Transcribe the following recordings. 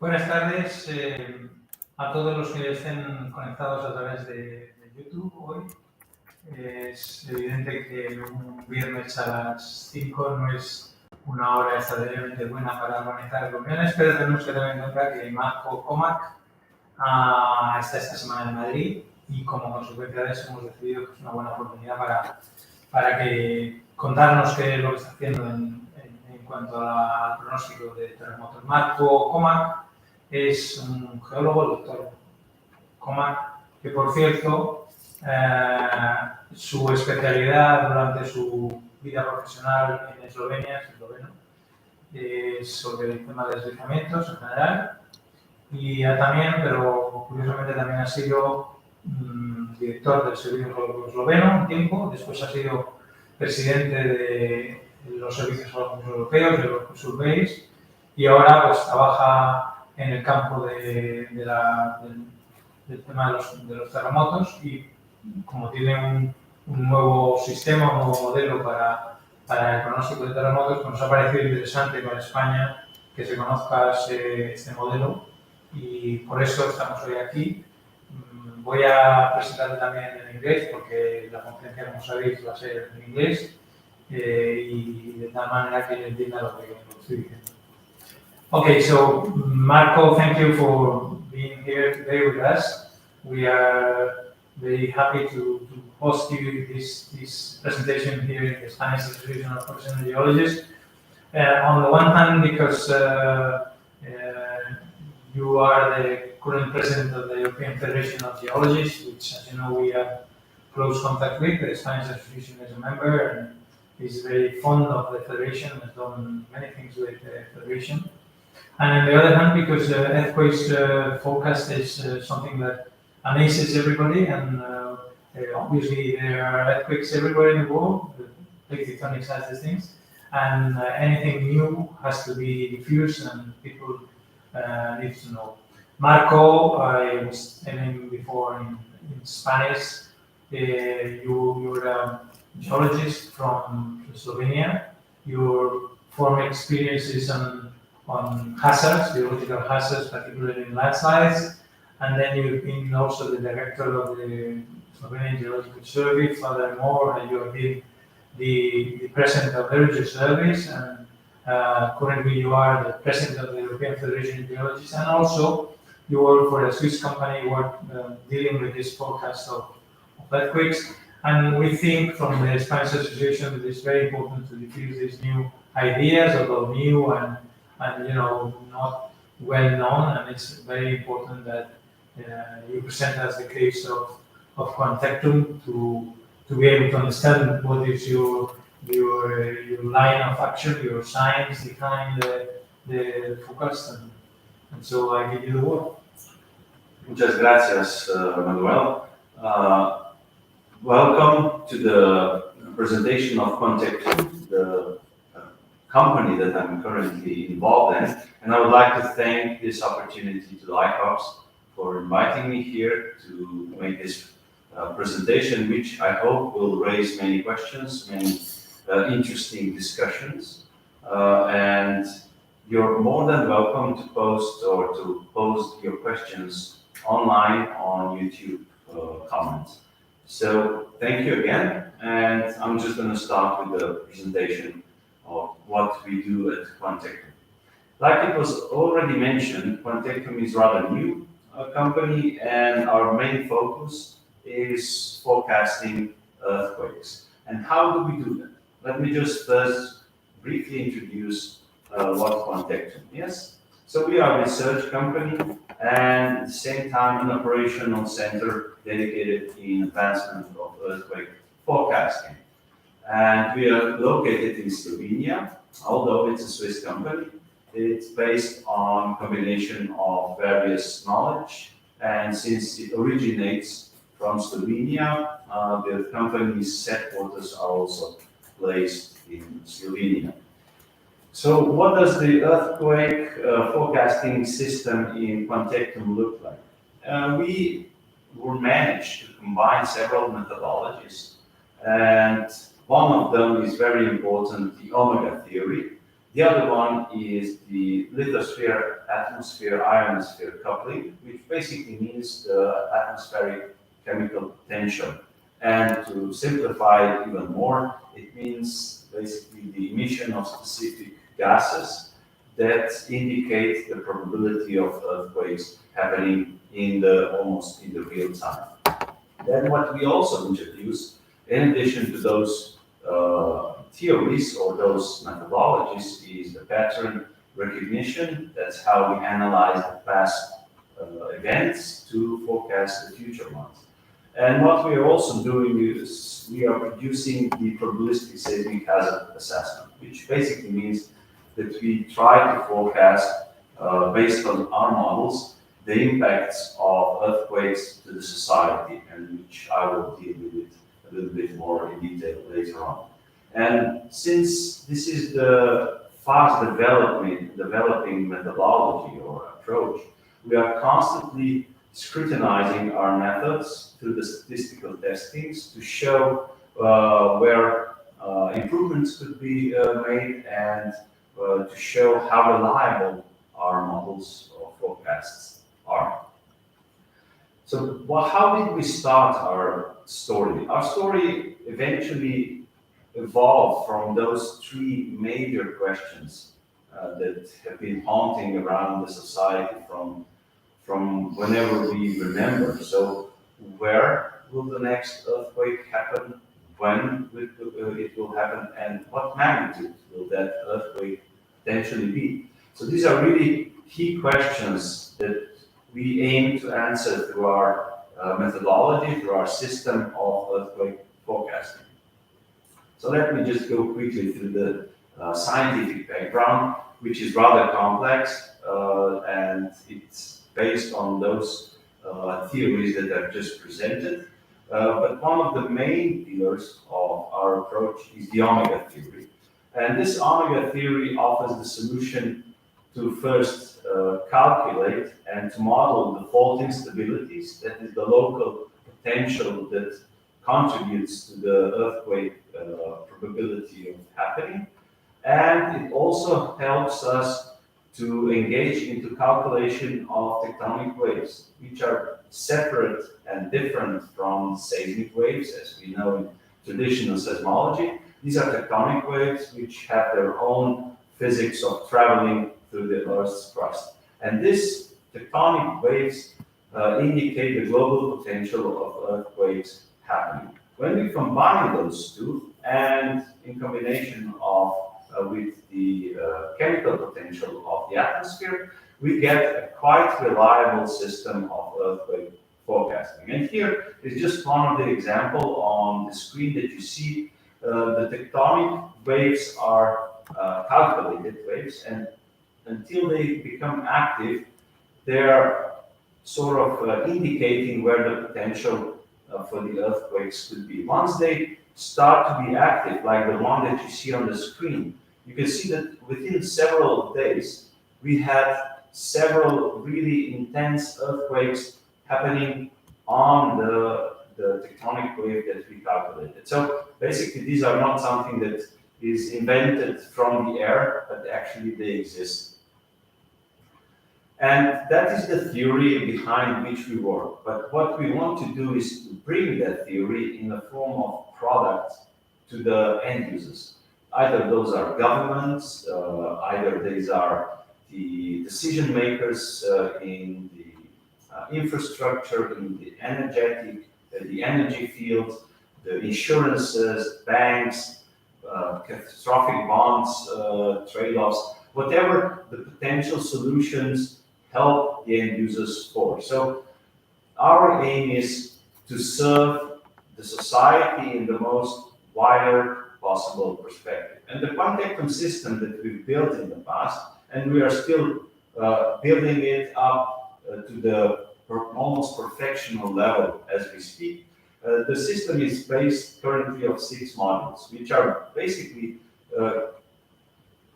Buenas tardes a todos los que estén conectados a través de YouTube hoy. Es evidente que un viernes a las 5 no es una hora extraordinariamente buena para organizar reuniones, pero tenemos que tener en cuenta que Marko Komak está esta semana en Madrid y como consecuencia de eso hemos decidido que es una buena oportunidad para que contarnos qué es lo que está haciendo en cuanto al pronóstico de terremotos. Marko Komak es un geólogo, el doctor Komak, que por cierto, su especialidad durante su vida profesional en Eslovenia, es esloveno, sobre el tema de deslizamientos en general, y también, pero curiosamente también ha sido director del Servicio Geológico Esloveno un tiempo, después ha sido presidente de los Servicios Geológicos Europeos, de los Surveys, y ahora pues trabaja en el campo del tema de los terremotos y como tiene un nuevo sistema, un nuevo modelo para el pronóstico de terremotos, pues nos ha parecido interesante para España que se conozca este modelo y por eso estamos hoy aquí. Voy a presentarle también en inglés porque la conferencia, como sabéis, va a ser en inglés y de tal manera que entienda lo que estoy diciendo. Okay, so Marko, thank you for being here today with us. We are very happy to host you this presentation here in the Spanish Association of Professional Geologists. On the one hand, because you are the current president of the European Federation of Geologists, which, as you know, we have close contact with. The Spanish Association is a member and is very fond of the Federation, has done many things with the Federation. And on the other hand, because earthquakes forecast is something that amazes everybody, and obviously there are earthquakes everywhere in the world, the plate tectonics has these things, and anything new has to be diffused and people need to know. Marko, I was telling before in Spanish, you're a geologist from Slovenia. Your former experiences on hazards, geological hazards, particularly in landslides, and then you've been also the director of the Slovenian Geological Survey. Furthermore, you have been the president of the Heritage Service, and currently you are the president of the European Federation of Geologists, and also you work for a Swiss company dealing with this forecast of earthquakes. And we think from the Spanish Association that it's very important to diffuse these new ideas, although new and not well known, and it's very important that you present us the case of Quantectum to be able to understand what is your line of action, your science behind the forecast, and so I give you the word. Muchas gracias, Manuel. Welcome to the presentation of Quantectum, the company that I'm currently involved in, and I would like to thank this opportunity to ICOPS for inviting me here to make this presentation, which I hope will raise many questions, many interesting discussions, and you're more than welcome to post your questions online on YouTube comments. So thank you again, and I'm just going to start with the presentation of what we do at Quantectum. Like it was already mentioned, Quantectum is rather new company, and our main focus is forecasting earthquakes. And how do we do that? Let me just first briefly introduce what Quantectum is. So we are a research company and at the same time an operational center dedicated in advancement of earthquake forecasting. And we are located in Slovenia, although it's a Swiss company. It's based on combination of various knowledge, and since it originates from Slovenia, the company's headquarters are also placed in Slovenia. So what does the earthquake forecasting system in Quantectum look like? We managed to combine several methodologies, and one of them is very important, the omega theory. The other one is the lithosphere, atmosphere, ionosphere coupling, which basically means the atmospheric chemical potential. And to simplify it even more, it means basically the emission of specific gases that indicate the probability of earthquakes happening almost in the real time. Then what we also introduce, in addition to those theories or those methodologies, is the pattern recognition. That's how we analyze the past events to forecast the future ones. And what we are also doing is we are producing the probabilistic seismic hazard assessment, which basically means that we try to forecast, based on our models, the impacts of earthquakes to the society, and which I will deal with it a little bit more in detail later on. And since this is the fast developing methodology or approach, we are constantly scrutinizing our methods through the statistical testings to show where improvements could be made and to show how reliable our models or forecasts are. So, how did we start our story? Our story eventually evolved from those three major questions that have been haunting around the society from whenever we remember. So, where will the next earthquake happen? When it will happen? And what magnitude will that earthquake potentially be? So, these are really key questions that we aim to answer through our methodology, through our system of earthquake forecasting. So let me just go quickly through the scientific background, which is rather complex, and it's based on those theories that I've just presented. But one of the main pillars of our approach is the omega theory. And this omega theory offers the solution to first calculate and to model the fault instabilities, that is the local potential that contributes to the earthquake probability of happening. And it also helps us to engage into calculation of tectonic waves, which are separate and different from seismic waves, as we know in traditional seismology. These are tectonic waves which have their own physics of traveling through the Earth's crust. And these tectonic waves indicate the global potential of earthquakes happening. When we combine those two, and in combination with the chemical potential of the atmosphere, we get a quite reliable system of earthquake forecasting. And here is just one of the examples on the screen that you see. The tectonic waves are calculated waves, and until they become active, they are sort of indicating where the potential for the earthquakes could be. Once they start to be active, like the one that you see on the screen, you can see that within several days, we had several really intense earthquakes happening on the tectonic wave that we calculated. So basically, these are not something that is invented from the air, but actually they exist. And that is the theory behind which we work. But what we want to do is to bring that theory in the form of products to the end users. Either those are governments, either these are the decision makers in the infrastructure, in the energy field, the insurances, banks, catastrophic bonds, trade-offs, whatever the potential solutions help the end users for. So our aim is to serve the society in the most wider possible perspective. And the Quantectum system that we've built in the past, and we are still building it up to the almost perfectional level as we speak. The system is based currently of 6 modules, which are basically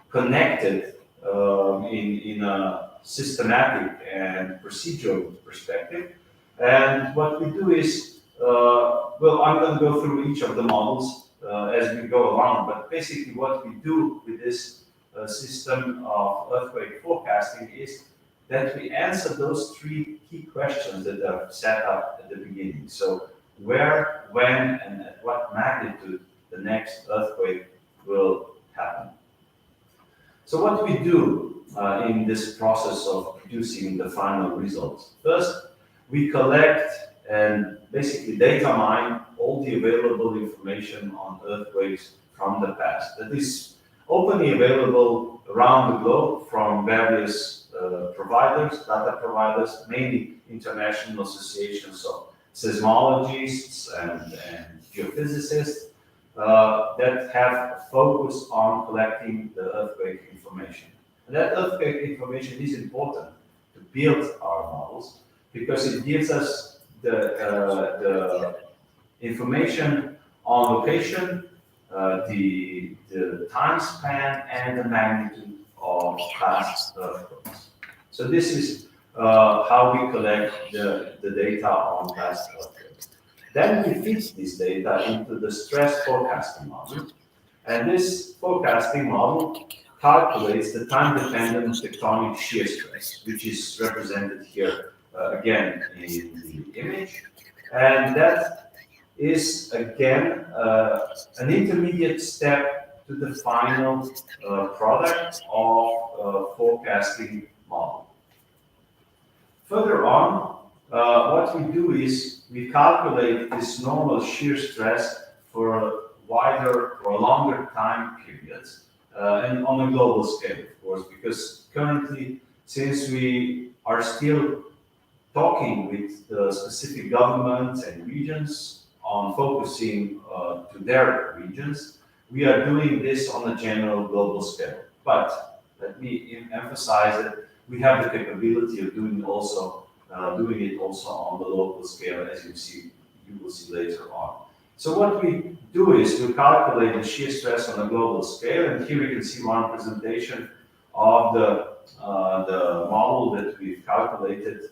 connected in a systematic and procedural perspective. And what we do is, well, I'm going to go through each of the models as we go along, but basically what we do with this system of earthquake forecasting is that we answer those three key questions that are set up at the beginning. So where, when, and at what magnitude the next earthquake will happen. So what we do in this process of producing the final results? First, we collect and basically data mine all the available information on earthquakes from the past. That is openly available around the globe from various providers, data providers, mainly international associations of seismologists and geophysicists that have a focus on collecting the earthquake information. And that earthquake information is important to build our models because it gives us the information on location, the time span, and the magnitude of past earthquakes. So this is how we collect the data on past earthquakes. Then we feed this data into the stress forecasting model. And this forecasting model calculates the time-dependent tectonic shear stress, which is represented here again in the image. And that is again an intermediate step to the final product of forecasting model. Further on, what we do is we calculate this normal shear stress for wider or longer time periods and on a global scale, of course, because currently, since we are still talking with the specific governments and regions on focusing to their regions, we are doing this on a general global scale. But let me emphasize that we have the capability of doing it also on the local scale, as you will see later on. So what we do is we calculate the shear stress on a global scale, and here you can see one presentation of the model that we've calculated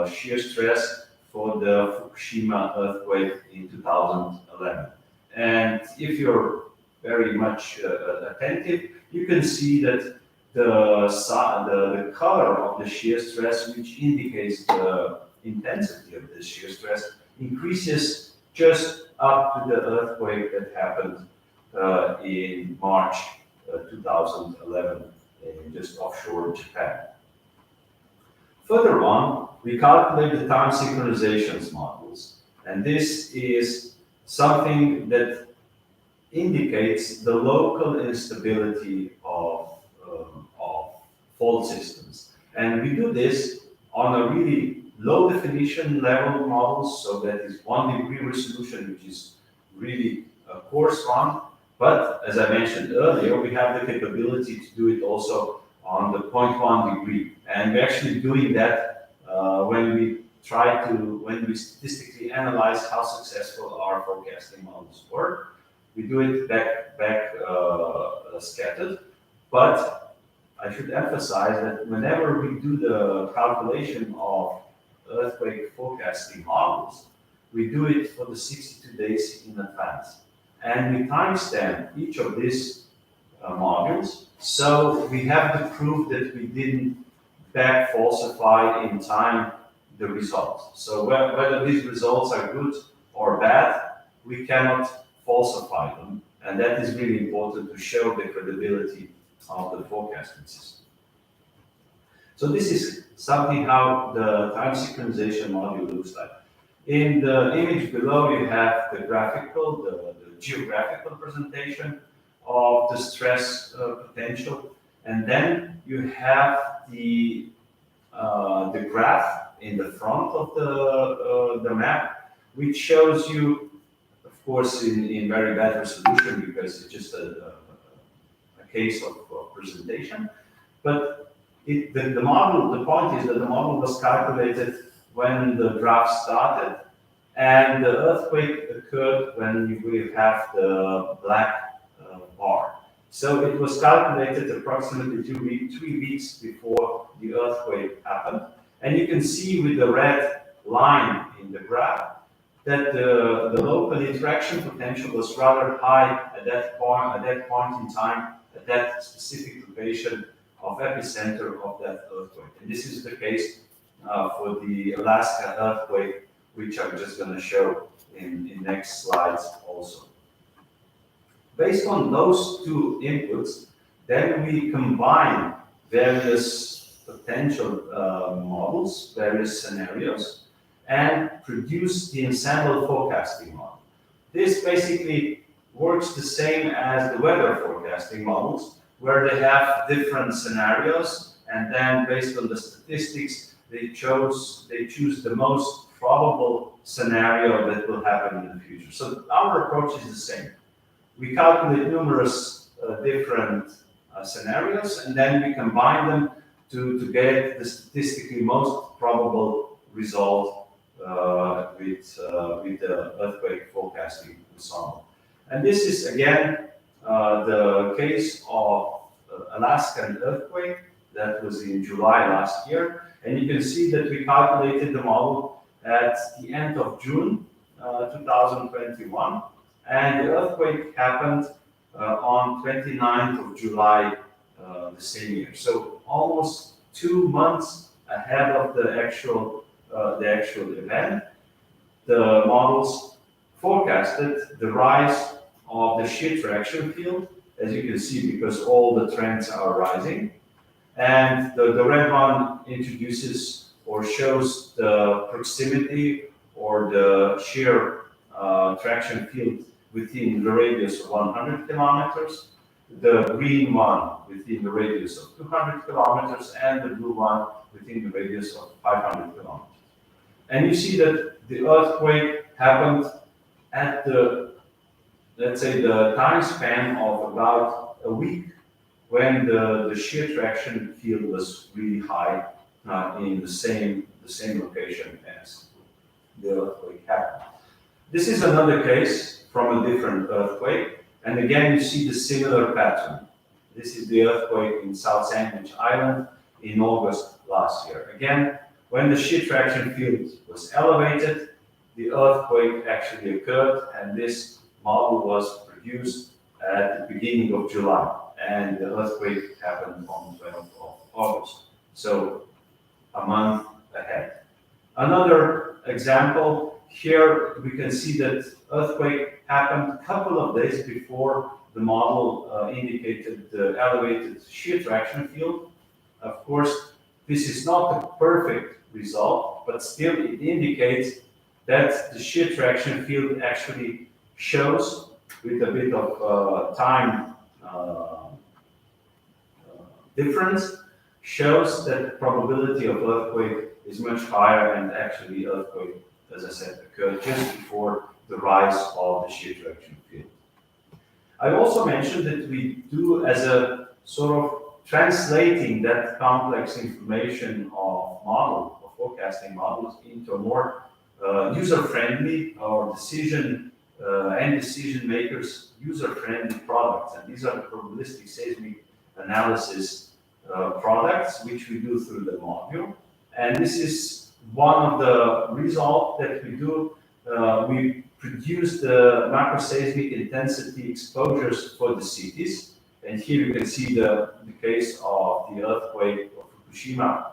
shear stress for the Fukushima earthquake in 2011. And if you're very much attentive, you can see that the color of the shear stress, which indicates the intensity of the shear stress, increases just up to the earthquake that happened in March 2011, just offshore Japan. Further on, we calculate the time synchronizations models, and this is something that indicates the local instability of fault systems. And we do this on a really low definition level models, so that is 1 degree resolution, which is really a coarse one. But as I mentioned earlier, we have the capability to do it also on the 0.1 degree. And we're actually doing that when we statistically analyze how successful our forecasting models were. We do it back scattered, but I should emphasize that whenever we do the calculation of earthquake forecasting models, we do it for the 62 days in advance. And we timestamp each of these modules, so we have the proof that we didn't back falsify in time the results. So whether these results are good or bad, we cannot falsify them. And that is really important to show the credibility of the forecasting system. So this is something how the time synchronization module looks like. In the image below, you have the graphical, the geographical presentation of the stress potential, and then you have the graph in the front of the map, which shows you, of course, in very bad resolution because it's just a case of presentation. But the point is that the model was calculated when the graph started, and the earthquake occurred when we have the black bar. So it was calculated approximately 3 weeks before the earthquake happened. And you can see with the red line in the graph that the local interaction potential was rather high at that point in time at that specific location of epicenter of that earthquake. And this is the case for the Alaska earthquake, which I'm just going to show in next slides also. Based on those two inputs, then we combine various potential models, various scenarios, and produce the Ensemble forecasting model. This basically works the same as the weather forecasting models, where they have different scenarios, and then based on the statistics, they choose the most probable scenario that will happen in the future. So our approach is the same. We calculate numerous different scenarios, and then we combine them to get the statistically most probable result with the earthquake forecasting ensemble. And this is again the case of Alaskan earthquake that was in July last year. And you can see that we calculated the model at the end of June 2021. And the earthquake happened on 29th of July the same year. So almost 2 months ahead of the actual event, the models forecasted the rise of the shear traction field, as you can see, because all the trends are rising. And the red one introduces or shows the proximity or the shear traction field within the radius of 100 kilometers, the green one within the radius of 200 kilometers, and the blue one within the radius of 500 kilometers. And you see that the earthquake happened at the, let's say, the time span of about a week, when the shear traction field was really high in the same location as the earthquake happened. This is another case from a different earthquake, and again you see the similar pattern. This is the earthquake in South Sandwich Island in August last year. Again, when the shear traction field was elevated, the earthquake actually occurred, and this model was produced at the beginning of July, and the earthquake happened on the 12th of August, so a month ahead. Another example, here we can see that earthquake happened a couple of days before the model indicated the elevated shear traction field. Of course, this is not a perfect result, but still it indicates that the shear traction field actually shows, with a bit of time difference, shows that the probability of earthquake is much higher, and actually earthquake, as I said, occurred just before the rise of the shear traction field. I also mentioned that we do as a sort of translating that complex information of model, of forecasting models, into a more user-friendly or decision makers user-friendly products. And these are the probabilistic seismic analysis products, which we do through the module. And this is one of the results that we do. We produce the macroseismic intensity exposures for the cities. And here you can see the case of the earthquake of Fukushima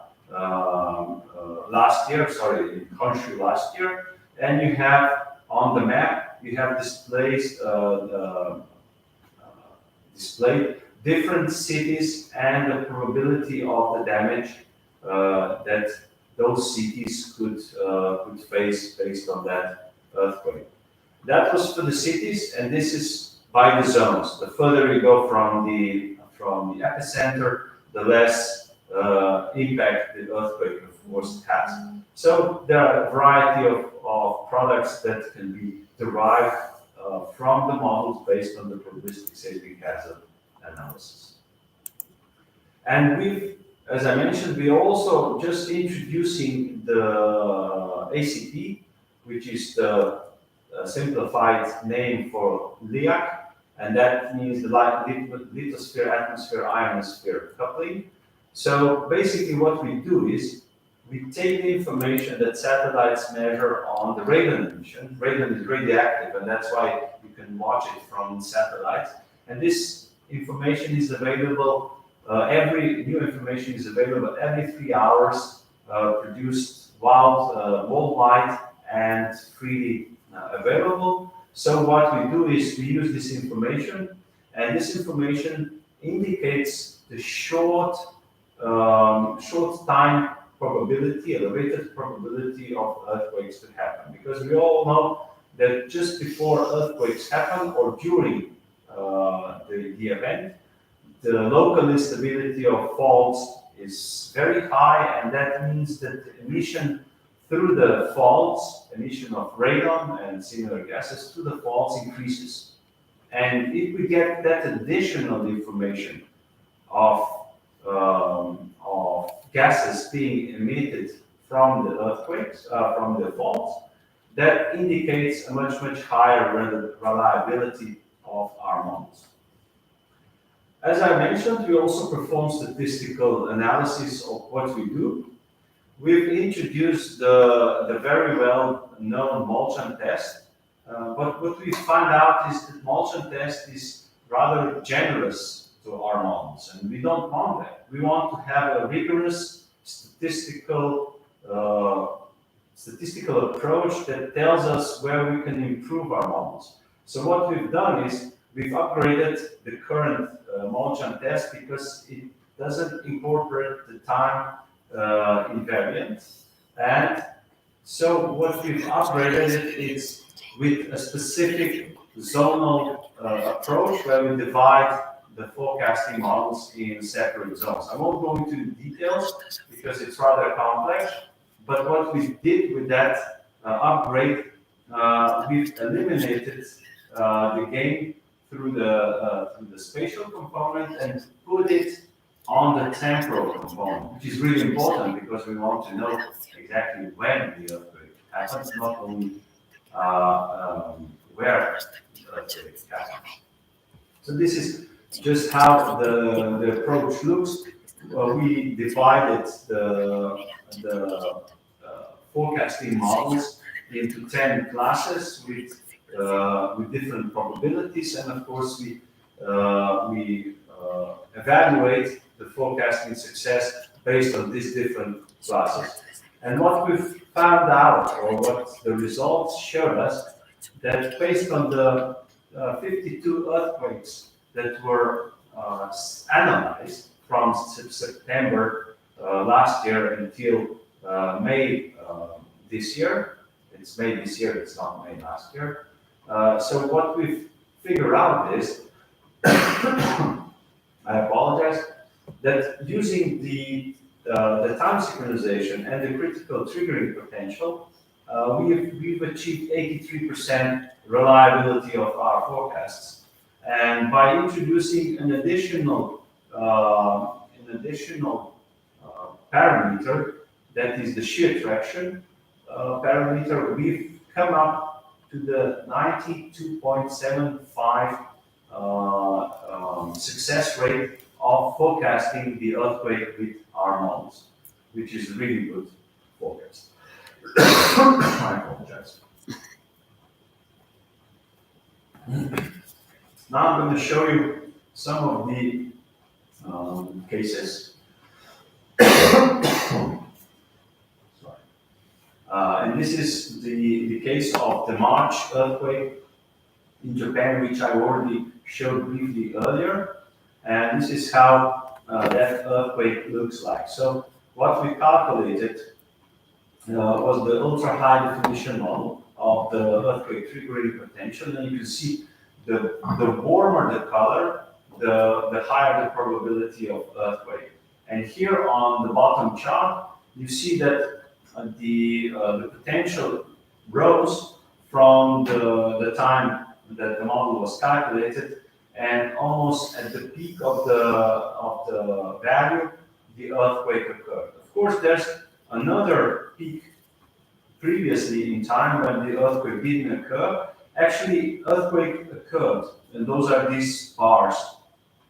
last year, in Honshu last year. And you have on the map, you have displayed different cities and the probability of the damage that those cities could face based on that earthquake. That was for the cities, and this is by the zones. The further you go from the epicenter, the less impact the earthquake, of course, has. So there are a variety of products that can be derived from the models based on the probabilistic seismic hazard analysis. And we've, as I mentioned, we're also just introducing the ACP, which is the simplified name for LIAC, and that means the lithosphere, atmosphere, ionosphere coupling. So basically what we do is we take the information that satellites measure on the radon emission. Radon is radioactive, and that's why you can watch it from satellites. And this information is available, every new information is available every 3 hours, produced worldwide and freely available. So what we do is we use this information, and this information indicates the short time probability, elevated probability of earthquakes to happen. Because we all know that just before earthquakes happen or during the event, the local instability of faults is very high, and that means that the emission through the faults, emission of radon and similar gases through the faults increases. And if we get that additional information of gases being emitted from the earthquakes, from the faults, that indicates a much higher reliability of our models. As I mentioned, we also perform statistical analysis of what we do. We've introduced the very well-known Molchan test, but what we find out is that Molchan test is rather generous to our models, and we don't want that. We want to have a rigorous statistical approach that tells us where we can improve our models. So what we've done is we've upgraded the current Molchan test because it doesn't incorporate the time invariant. And so what we've upgraded is with a specific zonal approach where we divide the forecasting models in separate zones. I won't go into details because it's rather complex, but what we did with that upgrade, we've eliminated the gain through the spatial component and put it on the temporal component, which is really important because we want to know exactly when the earthquake happens, not only where the earthquake happens. So this is just how the approach looks. We divided the forecasting models into 10 classes with different probabilities, and of course we evaluate the forecasting success based on these different classes. And what we've found out, or what the results showed us, that based on the 52 earthquakes that were analyzed from September last year until May this year. It's May this year, it's not May last year. So what we've figured out is, I apologize, that using the time synchronization and the critical triggering potential, we've achieved 83% reliability of our forecasts. And by introducing an additional parameter, that is the shear traction parameter, we've come up to the 92.75 success rate of forecasting the earthquake with our models, which is a really good forecast. I apologize. Now I'm going to show you some of the cases. And this is the case of the March earthquake in Japan, which I already showed briefly earlier. And this is how that earthquake looks like. So what we calculated was the ultra-high definition model of the earthquake triggering potential. And you can see the warmer the color, the higher the probability of earthquake. And here on the bottom chart, you see that the potential rose from the time that the model was calculated, and almost at the peak of the value, the earthquake occurred. Of course, there's another peak previously in time when the earthquake didn't occur. Actually, earthquake occurred, and those are these bars.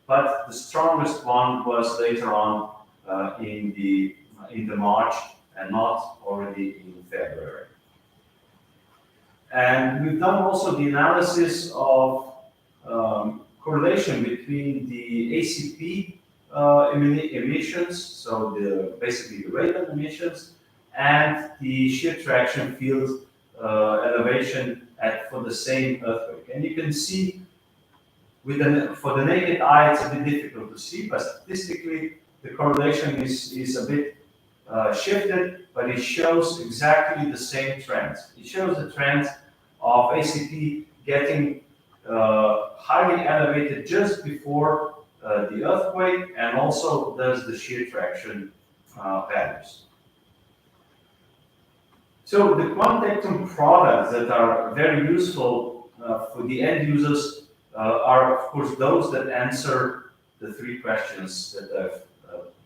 But the strongest one was later on in the March, and not already in February. And we've done also the analysis of correlation between the ACP emissions, so basically the radon emissions, and the shear traction field elevation for the same earthquake. And you can see for the naked eye, it's a bit difficult to see, but statistically, the correlation is a bit shifted, but it shows exactly the same trends. It shows the trends of ACP getting highly elevated just before the earthquake, and also does the shear traction values. So the Quantectum products that are very useful for the end users are, of course, those that answer the three questions that I've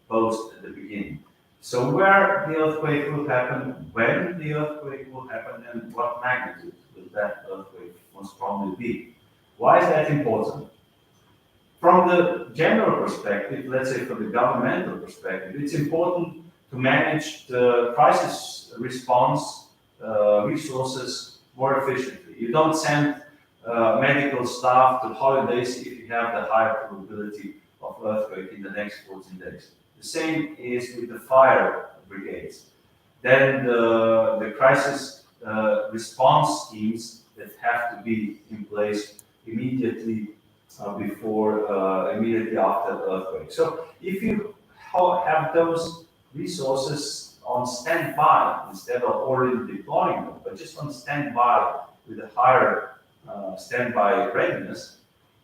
posed at the beginning. So where the earthquake will happen, when the earthquake will happen, and what magnitude will that earthquake most probably be. Why is that important? From the general perspective, let's say from the governmental perspective, it's important to manage the crisis response resources more efficiently. You don't send medical staff to holidays if you have the higher probability of earthquake in the next 14 days. The same is with the fire brigades. Then the crisis response teams that have to be in place immediately immediately after the earthquake. So if you have those resources on standby instead of already deploying them, but just on standby with a higher standby readiness,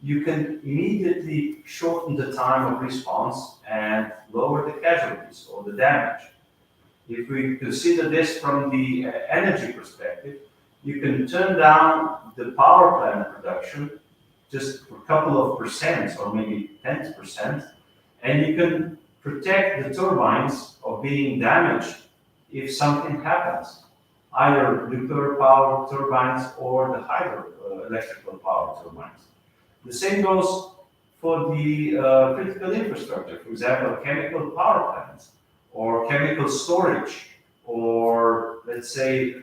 you can immediately shorten the time of response and lower the casualties or the damage. If we consider this from the energy perspective, you can turn down the power plant production just a couple of percent or maybe 10%, and you can protect the turbines of being damaged if something happens, either nuclear power turbines or the hydroelectrical power turbines. The same goes for the critical infrastructure, for example, chemical power plants or chemical storage, or let's say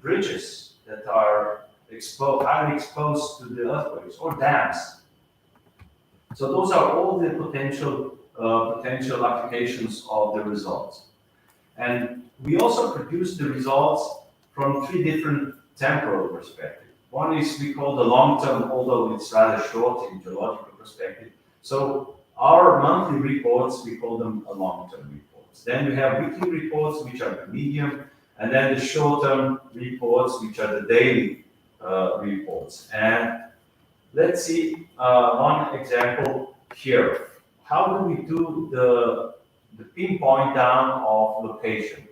bridges that are highly exposed to the earthquakes, or dams. So those are all the potential applications of the results. And we also produce the results from three different temporal perspectives. One is we call the long-term, although it's rather short in geological perspective. So our monthly reports, we call them a long-term reports. Then we have weekly reports, which are the medium, and then the short-term reports, which are the daily reports. And let's see one example here. How do we do the pinpoint down of location?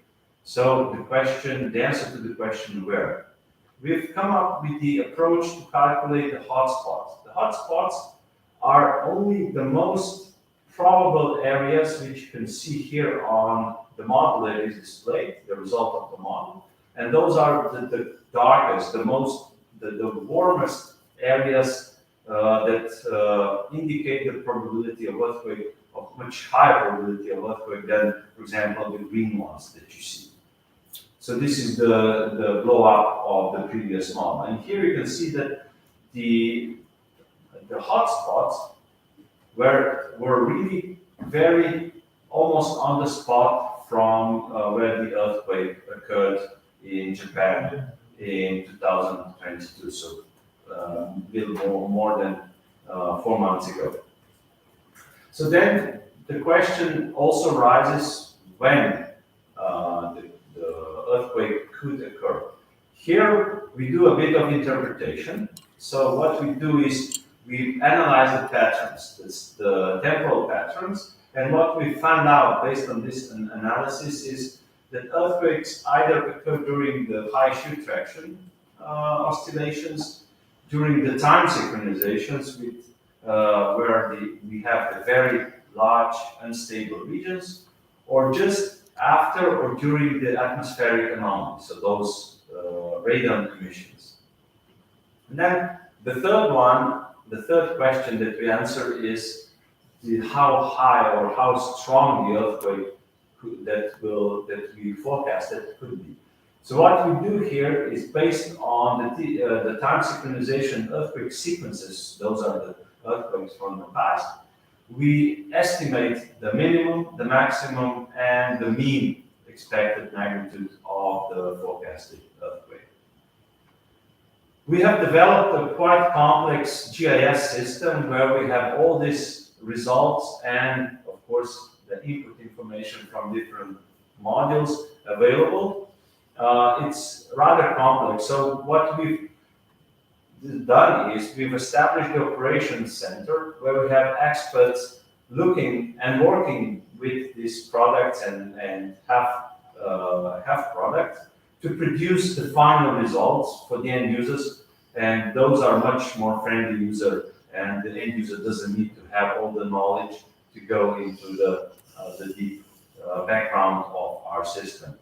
So the answer to the question where. We've come up with the approach to calculate the hotspots. The hotspots are only the most probable areas, which you can see here on the model that is displayed, the result of the model. And those are the darkest, the warmest areas that indicate the probability of earthquake, of much higher probability of earthquake than, for example, the green ones that you see. So this is the blow up of the previous model. And here you can see that the hotspots were really very almost on the spot from where the earthquake occurred in Japan in 2022, so a little more than 4 months ago. So then the question also rises when the earthquake could occur. Here we do a bit of interpretation. So what we do is we analyze the patterns, the temporal patterns, and what we found out based on this analysis is that earthquakes either occur during the high shear traction oscillations, during the time synchronizations with where we have the very large unstable regions, or just after or during the atmospheric anomalies, so those radon emissions. And then the third question that we answer is how high or how strong the earthquake that we forecast that could be. So what we do here is based on the time synchronization earthquake sequences. Those are earthquakes from the past, we estimate the minimum, the maximum, and the mean expected magnitude of the forecasted earthquake. We have developed a quite complex GIS system where we have all these results and, of course, the input information from different modules available. It's rather complex. So what we've done is we've established the operations center where we have experts looking and working with these products and have products to produce the final results for the end users, and those are much more friendly user, and the end user doesn't need to have all the knowledge to go into the deep background of our system.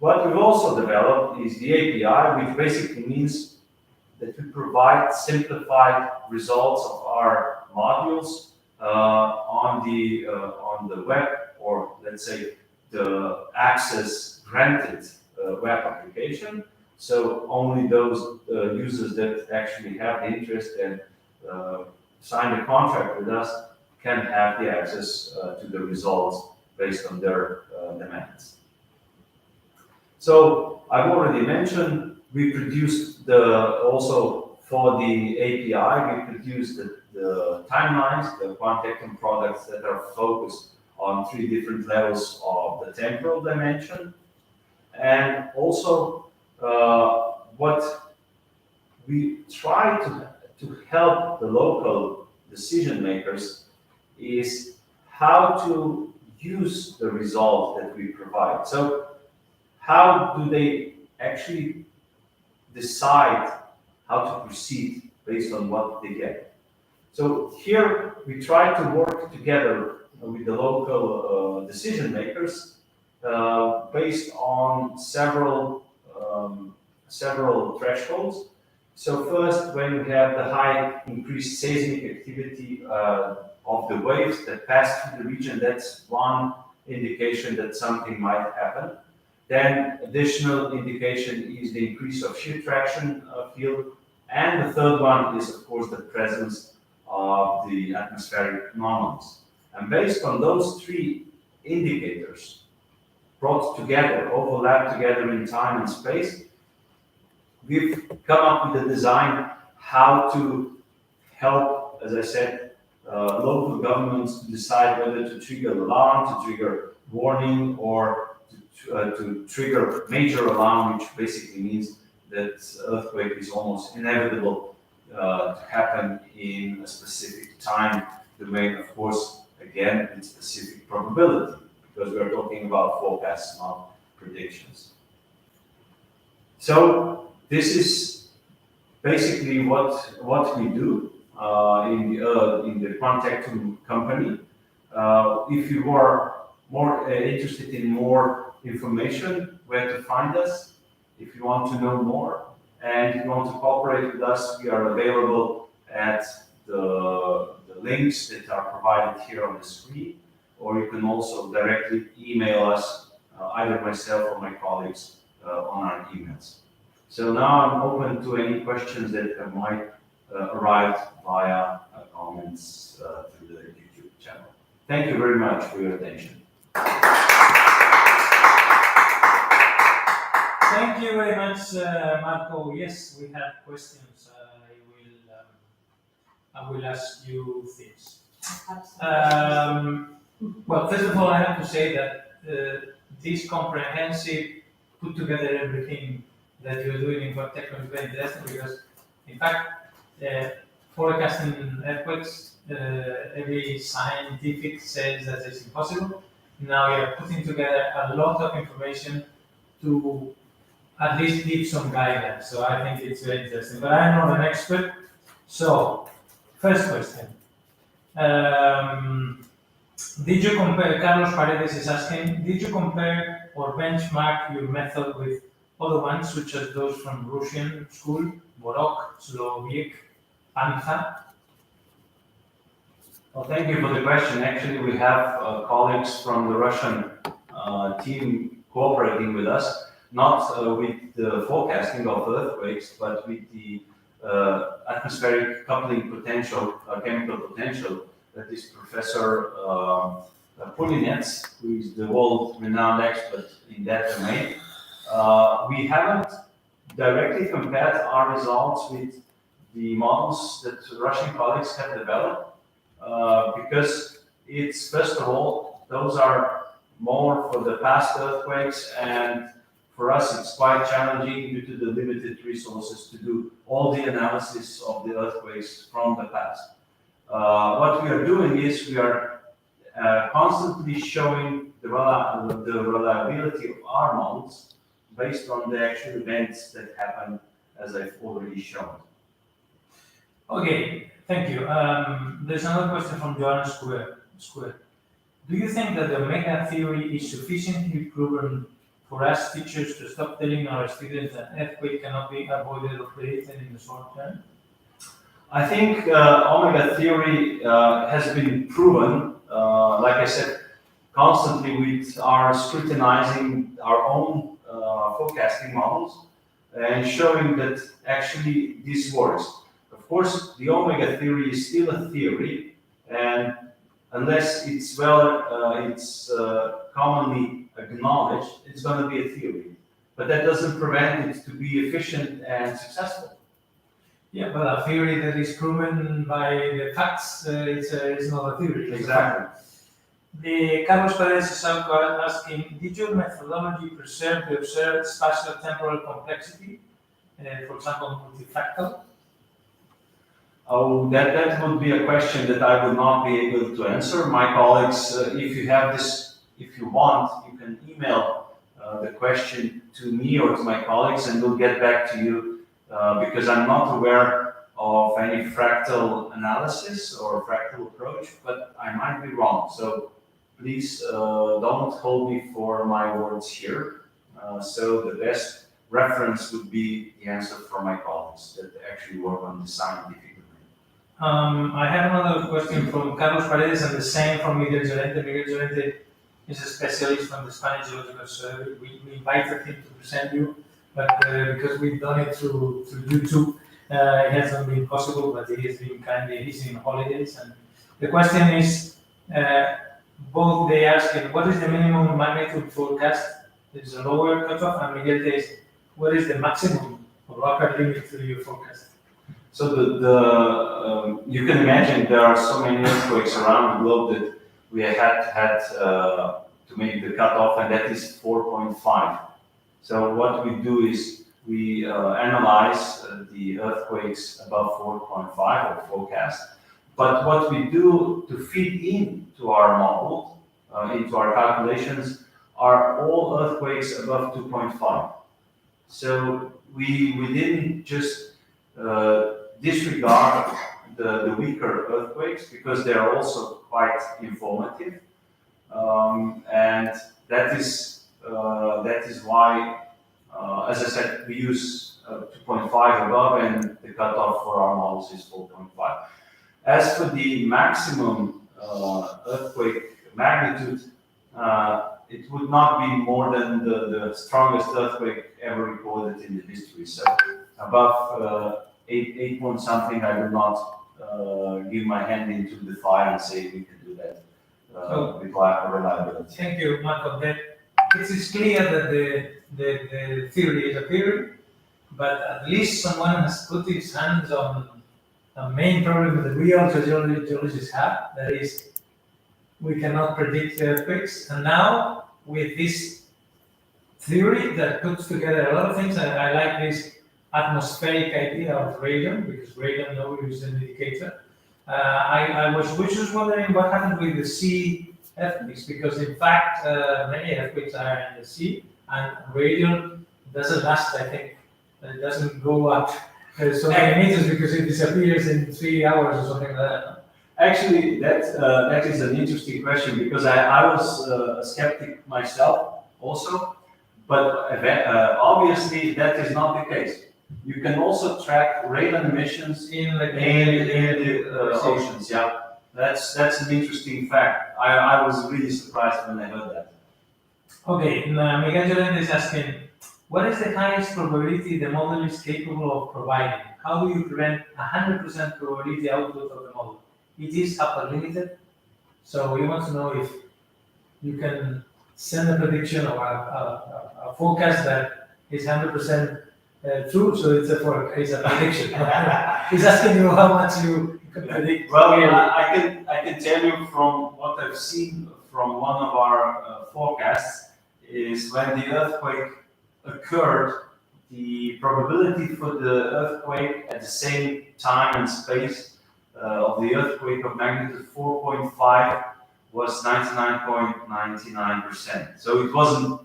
What we've also developed is the API, which basically means that we provide simplified results of our modules on the web, or let's say the access granted web application. So only those users that actually have the interest and sign a contract with us can have the access to the results based on their demands. So I've already mentioned we produced also for the API, we produced the timelines, the Quantectum products that are focused on 3 different levels of the temporal dimension. And also what we try to help the local decision makers is how to use the result that we provide. So how do they actually decide how to proceed based on what they get? So here we try to work together with the local decision makers based on several thresholds. So first, when we have the high increased seismic activity of the waves that pass through the region, that's one indication that something might happen. Then additional indication is the increase of shear traction field. And the third one is, of course, the presence of the atmospheric anomalies. And based on those 3 indicators brought together, overlapped together in time and space, we've come up with a design how to help, as I said, local governments to decide whether to trigger alarm, to trigger warning, or to trigger major alarm, which basically means that earthquake is almost inevitable to happen in a specific time domain, of course, again, with specific probability, because we're talking about forecasts, not predictions. So this is basically what we do in the Quantectum company. If you are more interested in more information, where to find us, if you want to know more, and if you want to cooperate with us, we are available at the links that are provided here on the screen, or you can also directly email us, either myself or my colleagues, on our emails. So now I'm open to any questions that might arrive via comments through the YouTube channel. Thank you very much for your attention. Thank you very much, Marko. Yes, we have questions. I will ask you things. Well, first of all, I have to say that this comprehensive, put together everything that you're doing in Quantectum is very interesting, because, in fact, forecasting earthquakes, every scientific says that it's impossible. Now you're putting together a lot of information to at least give some guidance. So I think it's very interesting. But I'm not an expert. So, first question. Did you compare, Carlos Paredes is asking, did you compare or benchmark your method with other ones, such as those from Russian school, Borok, Slovic, Panza? Well, thank you for the question. Actually, we have colleagues from the Russian team cooperating with us, not with the forecasting of earthquakes, but with the atmospheric coupling potential, chemical potential, that is Professor Pulinets, who is the world-renowned expert in that domain. We haven't directly compared our results with the models that Russian colleagues have developed, because it's, first of all, those are more for the past earthquakes, and for us it's quite challenging due to the limited resources to do all the analysis of the earthquakes from the past. What we are doing is we are constantly showing the reliability of our models based on the actual events that happen, as I've already shown. Okay, thank you. There's another question from Joanna Square. Do you think that the omega theory is sufficiently proven for us teachers to stop telling our students that earthquake cannot be avoided or predicted in the short term? I think omega theory has been proven, like I said, constantly with our scrutinizing our own forecasting models and showing that actually this works. Of course, the omega theory is still a theory, and unless it's commonly acknowledged, it's going to be a theory. But that doesn't prevent it to be efficient and successful. Yeah, but a theory that is proven by the facts, it's not a theory. Exactly. The Carlos Paredes is asking, did your methodology preserve the observed spatial temporal complexity, for example, multifractal? Oh, that would be a question that I would not be able to answer. My colleagues, if you want, you can email the question to me or to my colleagues, and we'll get back to you, because I'm not aware of any fractal analysis or fractal approach, but I might be wrong. So please don't hold me for my words here. So the best reference would be the answer from my colleagues that actually work on the scientific. I have another question from Carlos Paredes and the same from Miguel Llorente. Miguel Llorente is a specialist from the Spanish Geological Survey. We invited him to present you, but because we've done it through YouTube, it hasn't been possible, but he has been he's in holidays. And the question is, both they ask him, what is the minimum magnitude forecast? There's a lower cutoff, and Miguel says, what is the maximum or upper limit to your forecast? So you can imagine there are so many earthquakes around the globe that we had to make the cutoff, and that is 4.5. So what we do is we analyze the earthquakes above 4.5 or forecast. But what we do to feed into our model, into our calculations, are all earthquakes above 2.5. So we didn't just disregard the weaker earthquakes, because they are also quite informative, and that is why, as I said, we use 2.5 above, and the cutoff for our models is 4.5. As for the maximum earthquake magnitude, it would not be more than the strongest earthquake ever recorded in the history. So above 8 point something, I will not give my hand into the fire and say we can do that with reliability. Thank you, Marko. It is clear that the theory is a theory, but at least someone has put his hands on a main problem that we also geologists have, that is, we cannot predict earthquakes. And now, with this theory that puts together a lot of things, I like this atmospheric idea of radon, because radon always is an indicator. I was just wondering what happened with the sea earthquakes, because in fact, many earthquakes are in the sea, and radon doesn't last, I think. It doesn't go up so many meters because it disappears in 3 hours or something like that. Actually, that is an interesting question, because I was a skeptic myself also, but obviously that is not the case. You can also track radon emissions in the oceans. Yeah, that's an interesting fact. I was really surprised when I heard that. Okay, Miguel Llorente is asking, what is the highest probability the model is capable of providing? how do you prevent 100% probability output of the model? It is upper limited, so we want to know if you can send a prediction or a forecast that is 100% true, so it's a prediction. He's asking you how much you can predict. Well, I can tell you from what I've seen from one of our forecasts is when the earthquake occurred, the probability for the earthquake at the same time and space of the earthquake of magnitude 4.5 was 99.99%. So it wasn't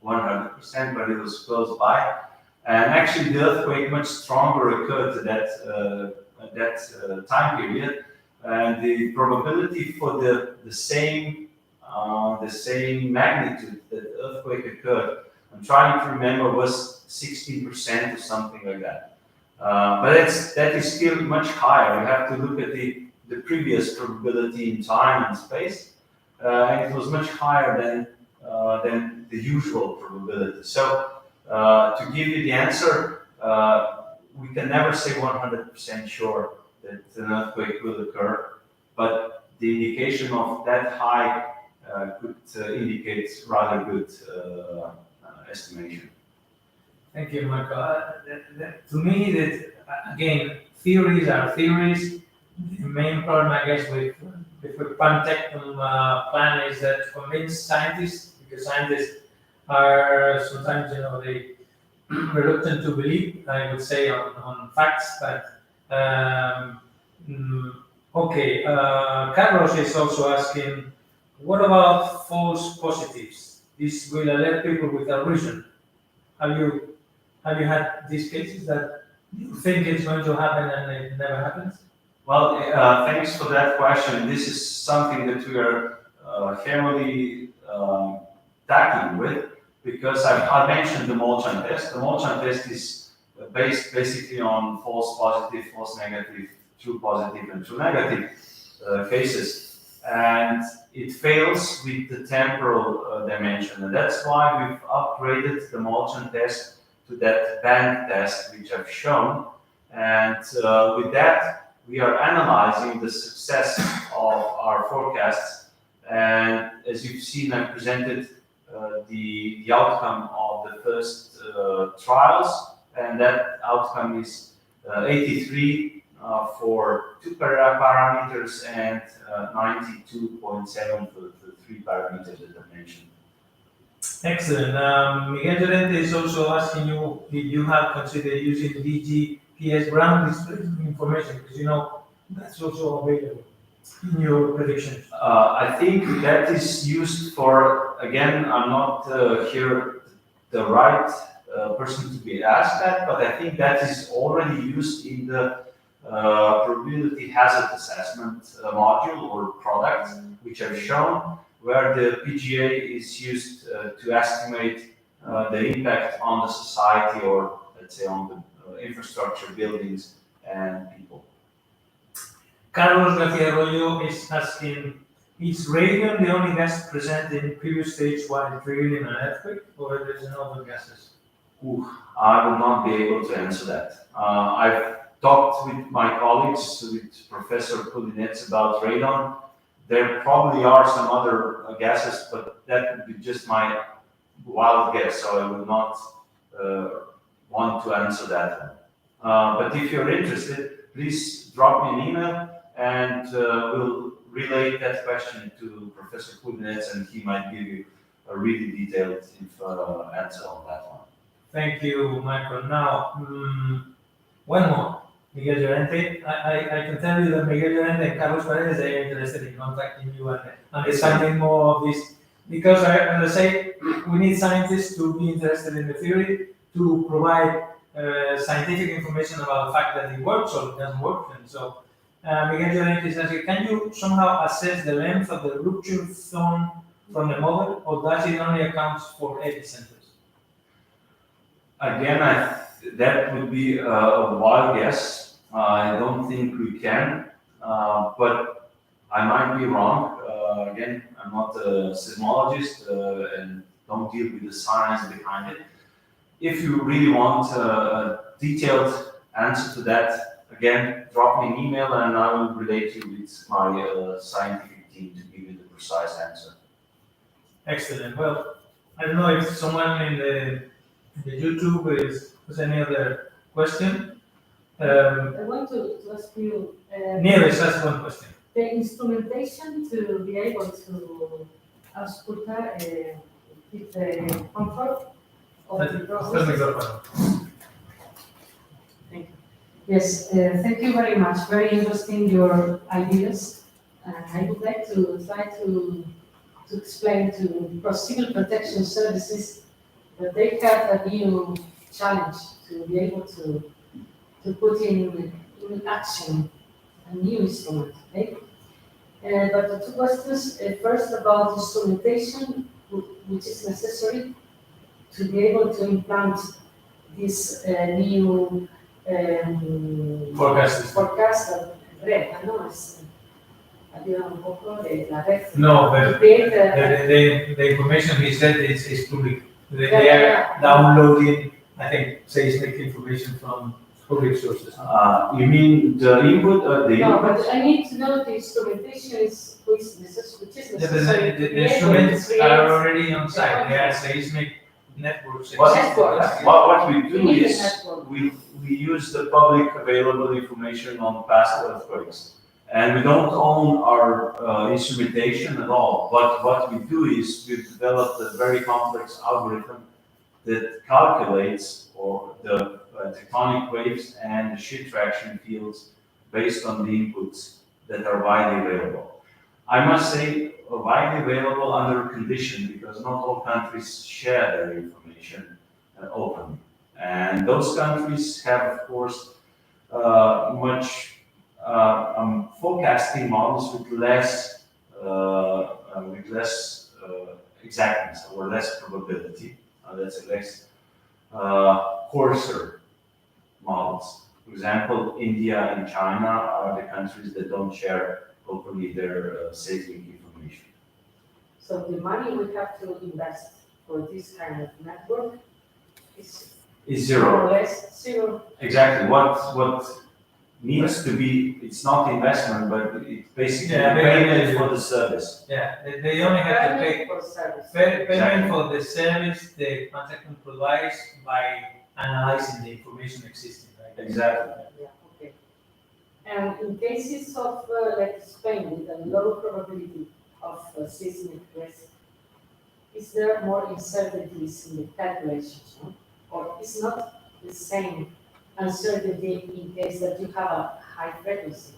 100%, but it was close by. And actually, the earthquake much stronger occurred at that time period, and the probability for the same magnitude that the earthquake occurred, I'm trying to remember, was 16% or something like that. But that is still much higher. You have to look at the previous probability in time and space, and it was much higher than the usual probability. So to give you the answer, we can never say 100% sure that an earthquake will occur, but the indication of that high could indicate rather good estimation. Thank you, Marko. To me, that again, theories are theories. The main problem, I guess, with the Quantectum plan is that convince scientists, because scientists are sometimes, they reluctant to believe, I would say, on facts. But okay, Carlos is also asking, what about false positives? This will alert people without reason. Have you had these cases that you think it's going to happen and it never happens? Well, thanks for that question. This is something that we are heavily tackling with, because I mentioned the Molchan test. The Molchan test is based basically on false positive, false negative, true positive, and true negative cases. And it fails with the temporal dimension. And that's why we've upgraded the Molchan test to that band test, which I've shown. And with that, we are analyzing the success of our forecasts. And as you've seen, I presented the outcome of the first trials, and that outcome is 83 for 2 parameters and 92.7 for the 3 parameters that I mentioned. Excellent. Miguel Llorente is also asking you if you have considered using DGPS ground display information, because that's also available in your predictions. I think that is used for, again, I'm not here the right person to be asked that, but I think that is already used in the probability hazard assessment module or product, which I've shown, where the PGA is used to estimate the impact on the society, or let's say on the infrastructure, buildings, and people. Carlos Garcia Arroyo is asking, is radium the only gas present in previous stage while triggering an earthquake, or there's other gases? I would not be able to answer that. I've talked with my colleagues, with Professor Pulinets, about radon. There probably are some other gases, but that would be just my wild guess, so I would not want to answer that one. But if you're interested, please drop me an email, and we'll relay that question to Professor Pulinets, and he might give you a really detailed answer on that one. Thank you, Marko. Now, one more. Miguel Llorente. I can tell you that Miguel Llorente and Carlos Paredes, they are interested in contacting you and understanding more of this. Because, as I say, we need scientists to be interested in the theory, to provide scientific information about the fact that it works or it doesn't work. And so, Miguel Llorente is asking, can you somehow assess the length of the rupture zone from the model, or does it only account for epicenters? Again, that would be a wild guess. I don't think we can, but I might be wrong. Again, I'm not a seismologist and don't deal with the science behind it. If you really want a detailed answer to that, again, drop me an email and I will relate you with my scientific team to give you the precise answer. Excellent. Well, I don't know if someone in the YouTube has any other question. I want to ask you. Nieves has one question. The instrumentation to be able to auscultar with the comfort of the process. Thank you. Yes, thank you very much. Very interesting your ideas. I would like to try to explain to civil protection services that they have a new challenge to be able to put in action a new instrument. Okay? But the two questions, first about instrumentation, which is necessary to be able to implant this new forecast red, ¿no? Ayuda un poco de la red. No, but create the information he said is public. They are downloading, I think, seismic information from public sources. You mean the input or the no, input? but I need to know the instrumentation which is necessary. The instruments are already on site. They are seismic networks. What we do is we use the public available information on past earthquakes. And we don't own our instrumentation at all. But what we do is we've developed a very complex algorithm that calculates the tectonic waves and the shear traction fields based on the inputs that are widely available. I must say widely available under a condition because not all countries share their information openly. And those countries have, of course, forecasting models with less exactness or less probability. Let's say less coarser models. For example, India and China are the countries that don't share openly their seismic information. So the money we have to invest for this kind of network is zero. More or less zero. Exactly. What needs to be, it's not investment, but it's basically payment for the service. Yeah, they only have to pay for service. Payment for the service the Quantectum provides by analyzing the information existing, right? Exactly. Yeah, okay. And in cases of like Spain with a low probability of seismic risk, is there more uncertainties in the calculations, no? Or it's not the same uncertainty in case that you have a high frequency?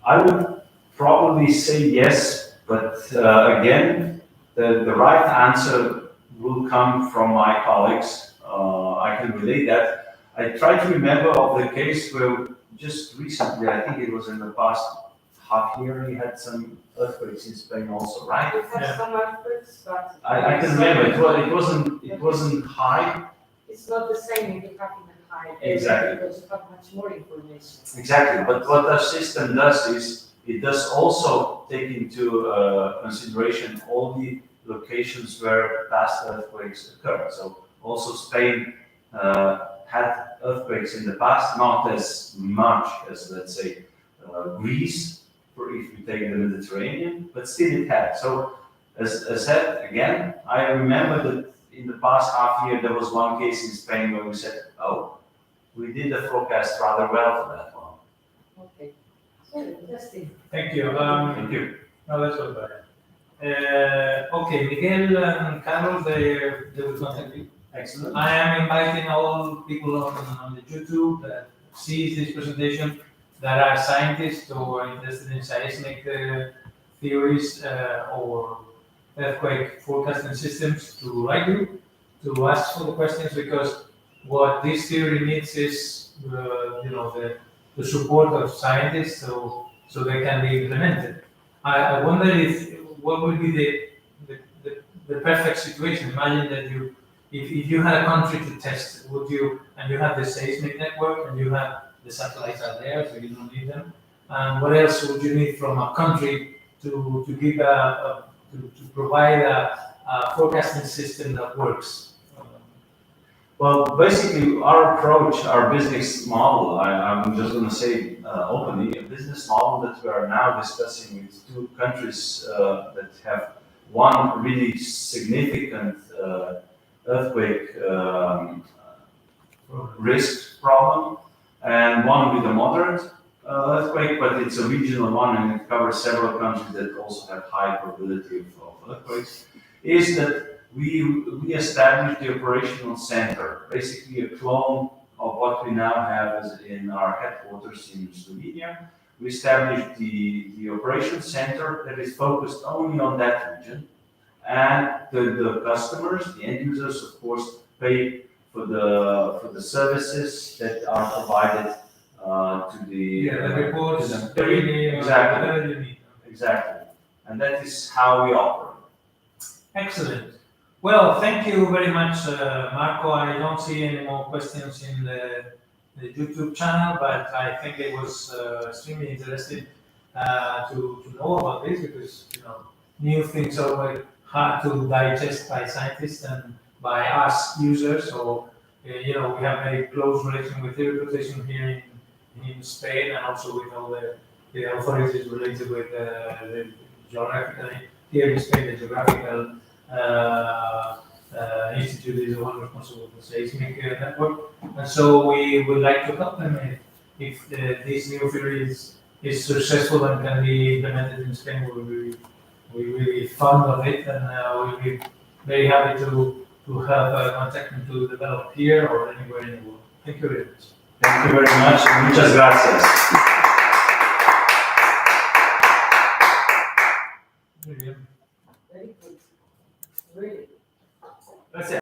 I would probably say yes, but again, the right answer will come from my colleagues. I can relate that. I try to remember of the case where just recently, I think it was in the past half year, we had some earthquakes in Spain also, right? We have some earthquakes, but I can remember it wasn't high. it's not the same if you have in a high area Exactly. because you have much more information. Exactly, but what our system does is it does also take into consideration all the locations where past earthquakes occurred. So also Spain had earthquakes in the past, not as much as, let's say, Greece, if we take the Mediterranean, but still it had. So as said, again, I remember that in the past half year, there was one case in Spain where we said, oh, we did the forecast rather well for that one. Okay. So interesting. Thank you. Thank you. No, that's all right. Okay, Miguel and Carlos, they will contact you. Excellent. I am inviting all people on the YouTube that sees this presentation that are scientists or interested in seismic theories or earthquake forecasting systems to write you, to ask for the questions, because what this theory needs is the support of scientists so they can be implemented. I wonder what would be the perfect situation. Imagine that if you had a country to test, and you have the seismic network and you have the satellites are there, so you don't need them. And what else would you need from a country to give to provide a forecasting system that works? Well, basically, our approach, our business model, I'm just going to say openly, a business model that we are now discussing with two countries that have one really significant earthquake risk problem, and one with a moderate earthquake, but it's a regional one and it covers several countries that also have high probability of earthquakes, is that we established the operational center, basically a clone of what we now have as in our headquarters in Slovenia. We established the operations center that is focused only on that region, and the customers, the end users, of course, pay for the services that are provided to the the reports, to the reading, exactly, whatever you need. exactly, and that is how we operate. Excellent. Well, thank you very much, Marco. I don't see any more questions in the YouTube channel, but I think it was extremely interesting to know about this because new things are very hard to digest by scientists and by us users. So we have a close relation with the reputation here in Spain, and also with all the authorities related with the geographical here in Spain, the geographical institute is the one responsible for the seismic network, and so we would like to help them if this new theory is successful and can be implemented in Spain. We're really fond of it, and we'll be very happy to help Quantectum to develop here or anywhere in the world. Thank you very much. Thank you very much. Muchas gracias. Muy bien.